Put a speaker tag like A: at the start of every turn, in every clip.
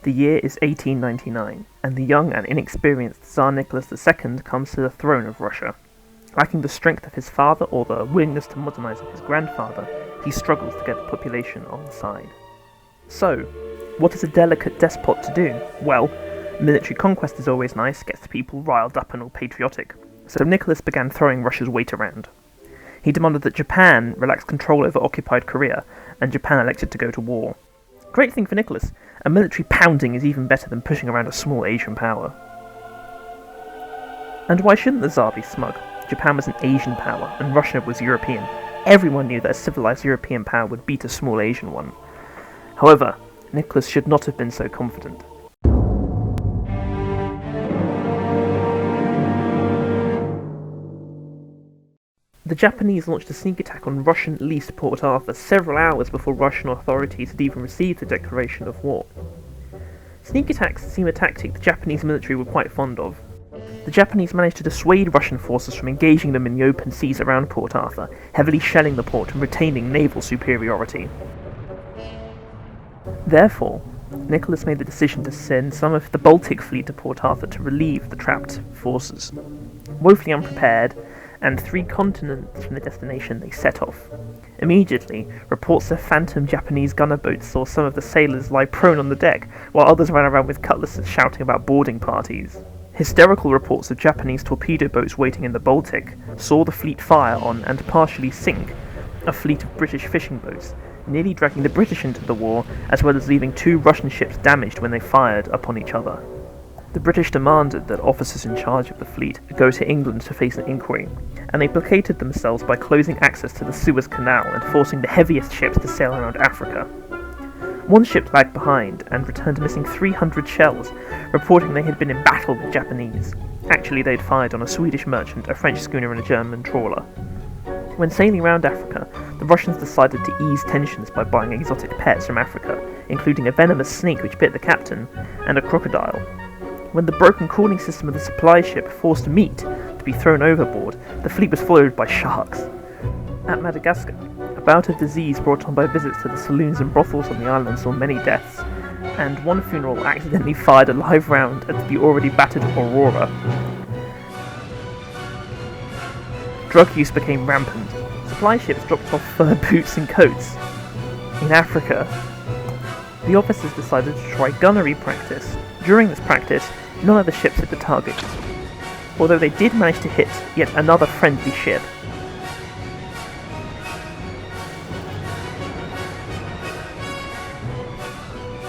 A: The year is 1899, and the young and inexperienced Tsar Nicholas II comes to the throne of Russia. Lacking the strength of his father or the willingness to modernize of his grandfather, he struggles to get the population on his side. So, what is a delicate despot to do? Well, military conquest is always nice, gets the people riled up and all patriotic. So Nicholas began throwing Russia's weight around. He demanded that Japan relax control over occupied Korea, and Japan elected to go to war. Great thing for Nicholas, a military pounding is even better than pushing around a small Asian power. And why shouldn't the Tsar be smug? Japan was an Asian power, and Russia was European. Everyone knew that a civilized European power would beat a small Asian one. However, Nicholas should not have been so confident. The Japanese launched a sneak attack on Russian-leased Port Arthur several hours before Russian authorities had even received the declaration of war. Sneak attacks seem a tactic the Japanese military were quite fond of. The Japanese managed to dissuade Russian forces from engaging them in the open seas around Port Arthur, heavily shelling the port and retaining naval superiority. Therefore, Nicholas made the decision to send some of the Baltic fleet to Port Arthur to relieve the trapped forces. Woefully unprepared, and 3 continents from the destination, they set off. Immediately, reports of phantom Japanese gunner boats saw some of the sailors lie prone on the deck, while others ran around with cutlasses shouting about boarding parties. Hysterical reports of Japanese torpedo boats waiting in the Baltic saw the fleet fire on and partially sink a fleet of British fishing boats, nearly dragging the British into the war, as well as leaving 2 Russian ships damaged when they fired upon each other. The British demanded that officers in charge of the fleet go to England to face an inquiry, and they placated themselves by closing access to the Suez Canal and forcing the heaviest ships to sail around Africa. One ship lagged behind and returned missing 300 shells, reporting they had been in battle with Japanese. Actually, they'd fired on a Swedish merchant, a French schooner and a German trawler. When sailing around Africa, the Russians decided to ease tensions by buying exotic pets from Africa, including a venomous snake which bit the captain, and a crocodile. When the broken cooling system of the supply ship forced meat to be thrown overboard, the fleet was followed by sharks. At Madagascar, a bout of disease brought on by visits to the saloons and brothels on the island saw many deaths, and one funeral accidentally fired a live round at the already battered Aurora. Drug use became rampant. Supply ships dropped off fur boots and coats. In Africa, the officers decided to try gunnery practice. During this practice, none of the ships hit the target, although they did manage to hit yet another friendly ship.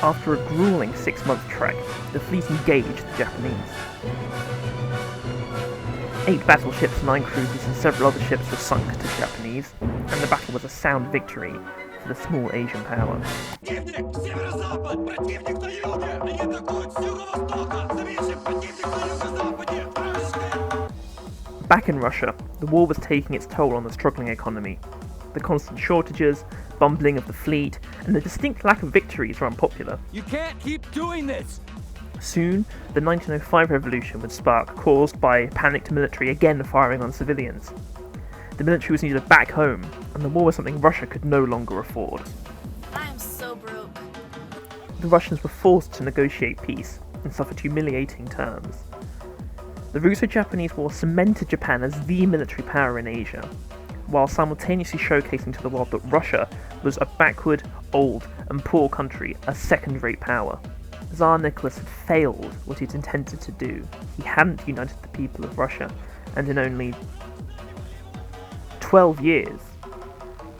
A: After a grueling 6-month trek, the fleet engaged the Japanese. 8 battleships, 9 cruisers and several other ships were sunk to the Japanese, and the battle was a sound victory for the small Asian power. Back in Russia, the war was taking its toll on the struggling economy. The constant shortages, bumbling of the fleet, and the distinct lack of victories were unpopular.
B: You can't keep doing this!
A: Soon, the 1905 revolution would spark, caused by panicked military again firing on civilians. The military was needed back home, and the war was something Russia could no longer afford.
C: I am so broke.
A: The Russians were forced to negotiate peace, and suffered humiliating terms. The Russo-Japanese War cemented Japan as the military power in Asia, while simultaneously showcasing to the world that Russia was a backward, old, and poor country, a second-rate power. Tsar Nicholas had failed what he'd intended to do. He hadn't united the people of Russia, and in only 12 years,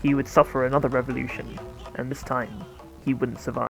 A: he would suffer another revolution, and this time, he wouldn't survive.